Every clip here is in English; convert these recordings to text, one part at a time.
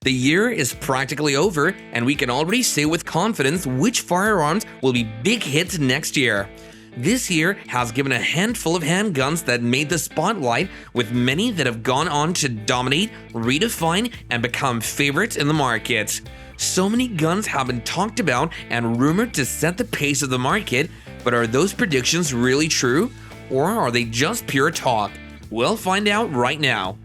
The year is practically over, and we can already say with confidence which firearms will be big hits next year. This year has given a handful of handguns that made the spotlight, with many that have gone on to dominate, redefine, and become favorites in the market. So many guns have been talked about and rumored to set the pace of the market, but are those predictions really true? Or are they just pure talk? We'll find out right now.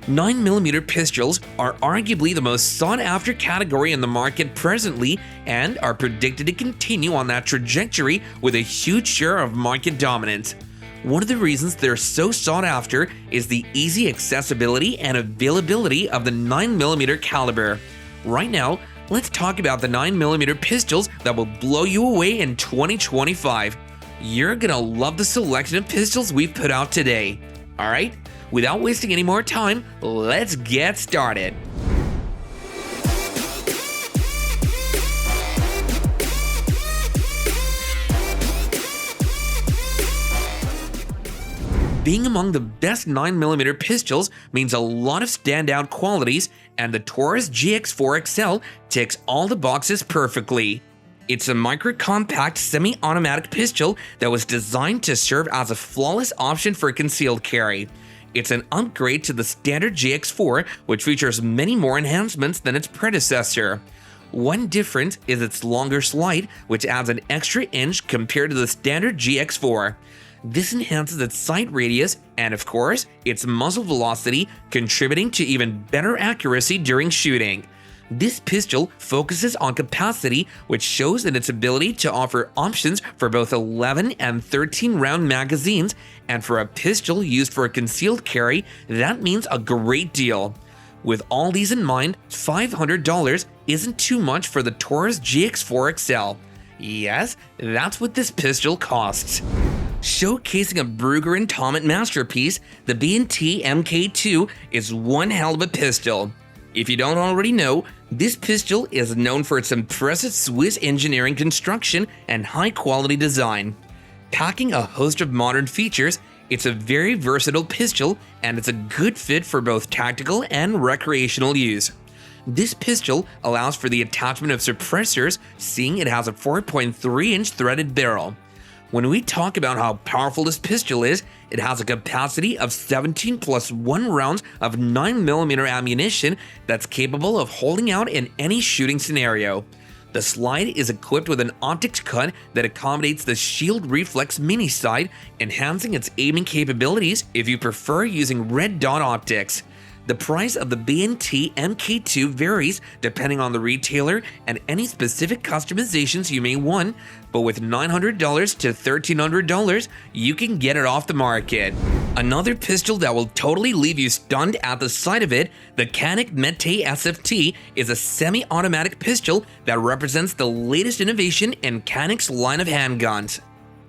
9mm pistols are arguably the most sought-after category in the market presently and are predicted to continue on that trajectory with a huge share of market dominance. One of the reasons they're so sought after is the easy accessibility and availability of the 9mm caliber. Right now, let's talk about the 9mm pistols that will blow you away in 2025. You're gonna love the selection of pistols we've put out today. Alright? Without wasting any more time, let's get started. Being among the best 9mm pistols means a lot of standout qualities, and the Taurus GX4 XL ticks all the boxes perfectly. It's a micro-compact semi-automatic pistol that was designed to serve as a flawless option for concealed carry. It's an upgrade to the standard GX4, which features many more enhancements than its predecessor. One difference is its longer slide, which adds an extra inch compared to the standard GX4. This enhances its sight radius and, of course, its muzzle velocity, contributing to even better accuracy during shooting. This pistol focuses on capacity, which shows in its ability to offer options for both 11 and 13 round magazines, and for a pistol used for a concealed carry, that means a great deal. With all these in mind, $500 isn't too much for the Taurus GX4 XL. Yes, that's what this pistol costs. Showcasing a Brugger and Tomet masterpiece, the B&T MK2 is one hell of a pistol. If you don't already know, this pistol is known for its impressive Swiss engineering construction and high-quality design. Packing a host of modern features, it's a very versatile pistol, and it's a good fit for both tactical and recreational use. This pistol allows for the attachment of suppressors, seeing it has a 4.3-inch threaded barrel. When we talk about how powerful this pistol is, it has a capacity of 17 plus 1 rounds of 9mm ammunition that's capable of holding out in any shooting scenario. The slide is equipped with an optics cut that accommodates the shield reflex mini sight, enhancing its aiming capabilities if you prefer using red dot optics. The price of the B&T MK2 varies depending on the retailer and any specific customizations you may want, but with $900 to $1,300, you can get it off the market. Another pistol that will totally leave you stunned at the sight of it, the Canik Mete SFT, is a semi-automatic pistol that represents the latest innovation in Canik's line of handguns.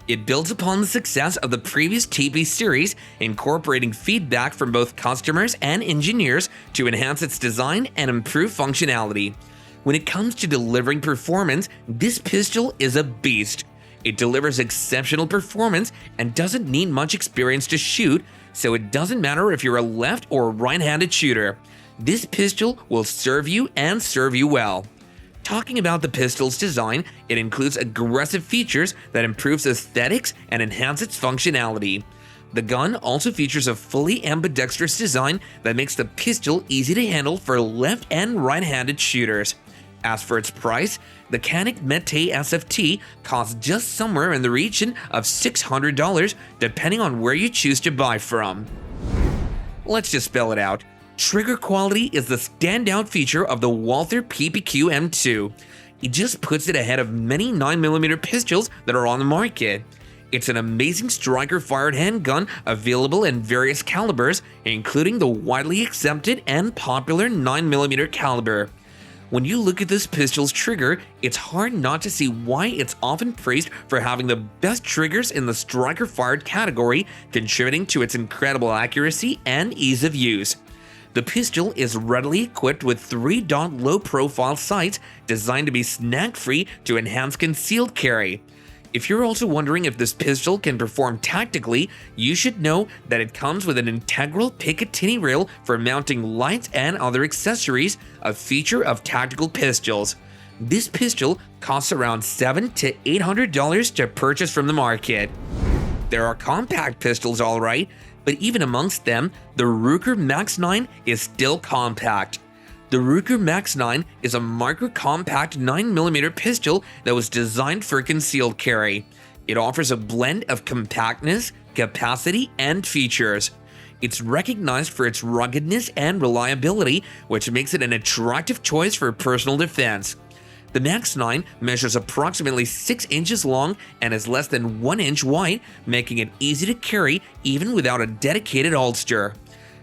It builds upon the success of the previous TP series, incorporating feedback from both customers and engineers to enhance its design and improve functionality. When it comes to delivering performance, this pistol is a beast. It delivers exceptional performance and doesn't need much experience to shoot, so it doesn't matter if you're a left or right-handed shooter. This pistol will serve you and serve you well. Talking about the pistol's design, it includes aggressive features that improves aesthetics and enhance its functionality. The gun also features a fully ambidextrous design that makes the pistol easy to handle for left and right-handed shooters. As for its price, the Canik Mete SFT costs just somewhere in the region of $600, depending on where you choose to buy from. Let's just spell it out. Trigger quality is the standout feature of the Walther PPQ M2. It just puts it ahead of many 9mm pistols that are on the market. It's an amazing striker-fired handgun available in various calibers, including the widely accepted and popular 9mm caliber. When you look at this pistol's trigger, it's hard not to see why it's often praised for having the best triggers in the striker-fired category, contributing to its incredible accuracy and ease of use. The pistol is readily equipped with 3-dot low-profile sights designed to be snag-free to enhance concealed carry. If you're also wondering if this pistol can perform tactically, you should know that it comes with an integral Picatinny rail for mounting lights and other accessories, a feature of tactical pistols. This pistol costs around $700 to $800 to purchase from the market. There are compact pistols alright, but even amongst them, the Ruger Max 9 is still compact. The Ruger Max 9 is a micro-compact 9mm pistol that was designed for concealed carry. It offers a blend of compactness, capacity, and features. It's recognized for its ruggedness and reliability, which makes it an attractive choice for personal defense. The Max 9 measures approximately 6 inches long and is less than 1 inch wide, making it easy to carry even without a dedicated holster.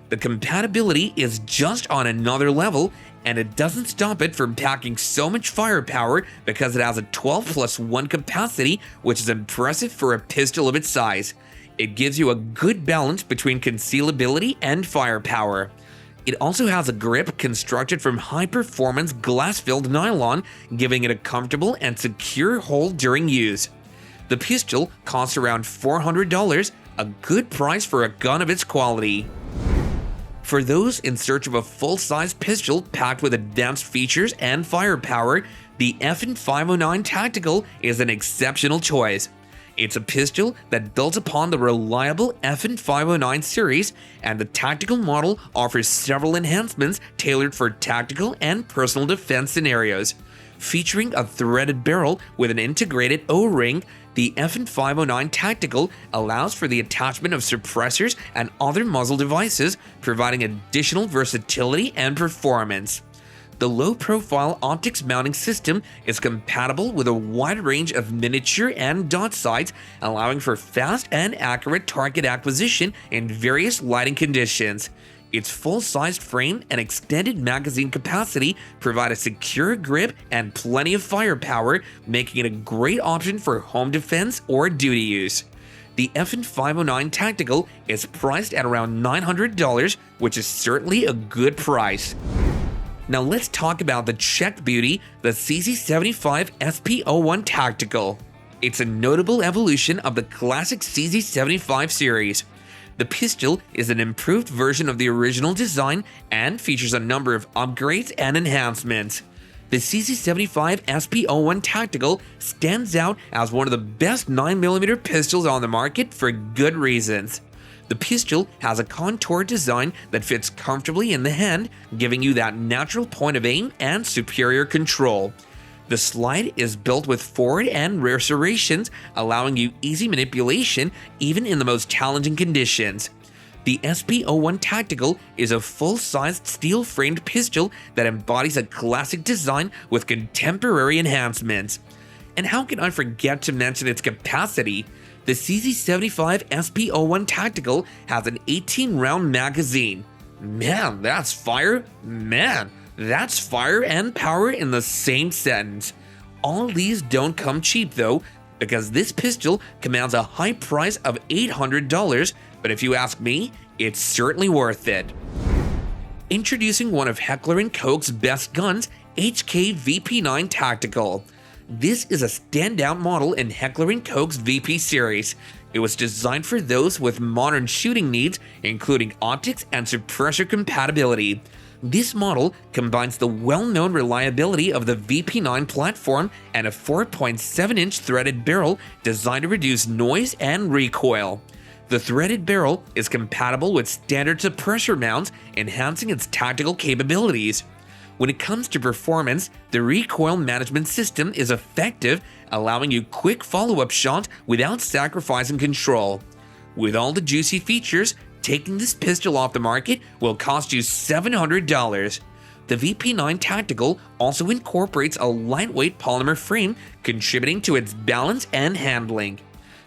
The compatibility is just on another level, and it doesn't stop it from packing so much firepower because it has a 12+1 capacity, which is impressive for a pistol of its size. It gives you a good balance between concealability and firepower. It also has a grip constructed from high-performance glass-filled nylon, giving it a comfortable and secure hold during use. The pistol costs around $400, a good price for a gun of its quality. For those in search of a full-size pistol packed with advanced features and firepower, the FN 509 Tactical is an exceptional choice. It's a pistol that builds upon the reliable FN 509 series, and the tactical model offers several enhancements tailored for tactical and personal defense scenarios. Featuring a threaded barrel with an integrated O-ring, the FN 509 Tactical allows for the attachment of suppressors and other muzzle devices, providing additional versatility and performance. The low-profile optics mounting system is compatible with a wide range of miniature and dot sights, allowing for fast and accurate target acquisition in various lighting conditions. Its full-sized frame and extended magazine capacity provide a secure grip and plenty of firepower, making it a great option for home defense or duty use. The FN 509 Tactical is priced at around $900, which is certainly a good price. Now let's talk about the Czech beauty, the CZ75 SP01 Tactical. It's a notable evolution of the classic CZ75 series. The pistol is an improved version of the original design and features a number of upgrades and enhancements. The CZ75 SP01 Tactical stands out as one of the best 9mm pistols on the market for good reasons. The pistol has a contoured design that fits comfortably in the hand, giving you that natural point of aim and superior control. The slide is built with forward and rear serrations, allowing you easy manipulation even in the most challenging conditions. The SP01 Tactical is a full-sized steel-framed pistol that embodies a classic design with contemporary enhancements. And how can I forget to mention its capacity? The CZ75 SP01 Tactical has an 18-round magazine. Man, that's fire! That's fire and power in the same sentence. All these don't come cheap though, because this pistol commands a high price of $800, but if you ask me, it's certainly worth it. Introducing one of Heckler & Koch's best guns, HK VP9 Tactical. This is a standout model in Heckler & Koch's VP series. It was designed for those with modern shooting needs, including optics and suppressor compatibility. This model combines the well-known reliability of the VP9 platform and a 4.7-inch threaded barrel designed to reduce noise and recoil. The threaded barrel is compatible with standard suppressor mounts, enhancing its tactical capabilities. When it comes to performance, the recoil management system is effective, allowing you quick follow-up shots without sacrificing control. With all the juicy features, taking this pistol off the market will cost you $700. The VP9 Tactical also incorporates a lightweight polymer frame, contributing to its balance and handling.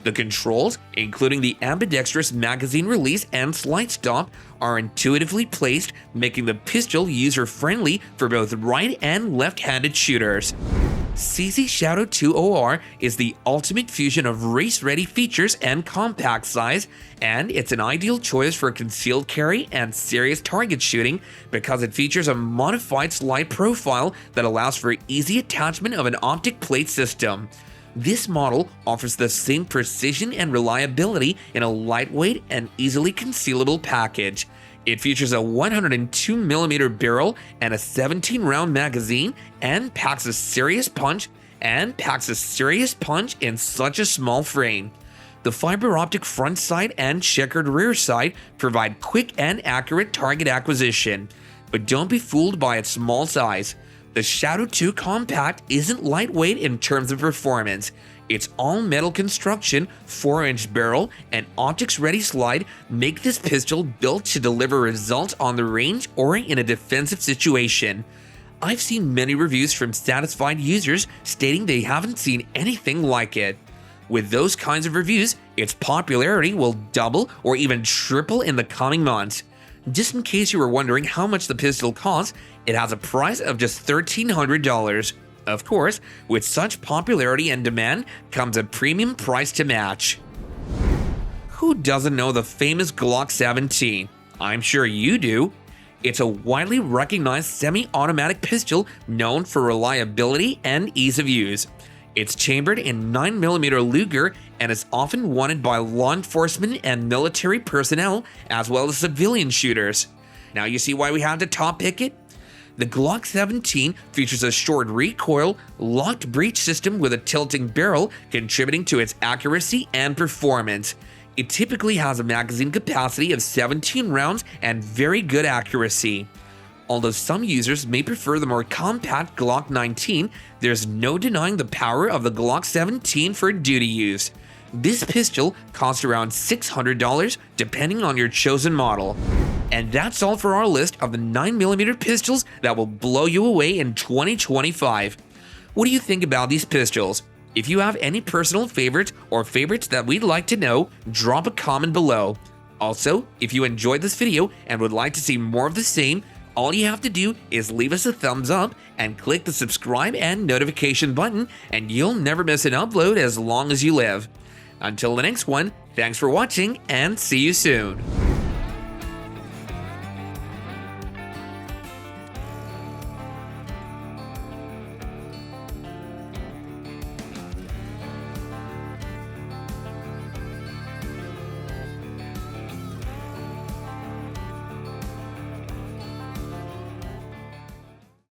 The controls, including the ambidextrous magazine release and slide stop, are intuitively placed, making the pistol user-friendly for both right and left-handed shooters. CZ Shadow 2 OR is the ultimate fusion of race-ready features and compact size, and it's an ideal choice for concealed carry and serious target shooting because it features a modified slide profile that allows for easy attachment of an optic plate system. This model offers the same precision and reliability in a lightweight and easily concealable package. It features a 102mm barrel and a 17-round magazine and packs a serious punch in such a small frame. The fiber optic front sight and checkered rear sight provide quick and accurate target acquisition. But don't be fooled by its small size. The Shadow 2 Compact isn't lightweight in terms of performance. Its all-metal construction, 4-inch barrel, and optics-ready slide make this pistol built to deliver results on the range or in a defensive situation. I've seen many reviews from satisfied users stating they haven't seen anything like it. With those kinds of reviews, its popularity will double or even triple in the coming months. Just in case you were wondering how much the pistol costs, it has a price of just $1,300. Of course, with such popularity and demand comes a premium price to match. Who doesn't know the famous Glock 17? I'm sure you do. It's a widely recognized semi-automatic pistol known for reliability and ease of use. It's chambered in 9mm Luger and is often wanted by law enforcement and military personnel as well as civilian shooters. Now you see why we had to top pick it? The Glock 17 features a short recoil, locked breech system with a tilting barrel contributing to its accuracy and performance. It typically has a magazine capacity of 17 rounds and very good accuracy. Although some users may prefer the more compact Glock 19, there's no denying the power of the Glock 17 for duty use. This pistol costs around $600 depending on your chosen model. And that's all for our list of the 9mm pistols that will blow you away in 2025. What do you think about these pistols? If you have any personal favorites or favorites that we'd like to know, drop a comment below. Also, if you enjoyed this video and would like to see more of the same, all you have to do is leave us a thumbs up and click the subscribe and notification button, and you'll never miss an upload as long as you live. Until the next one, thanks for watching and see you soon.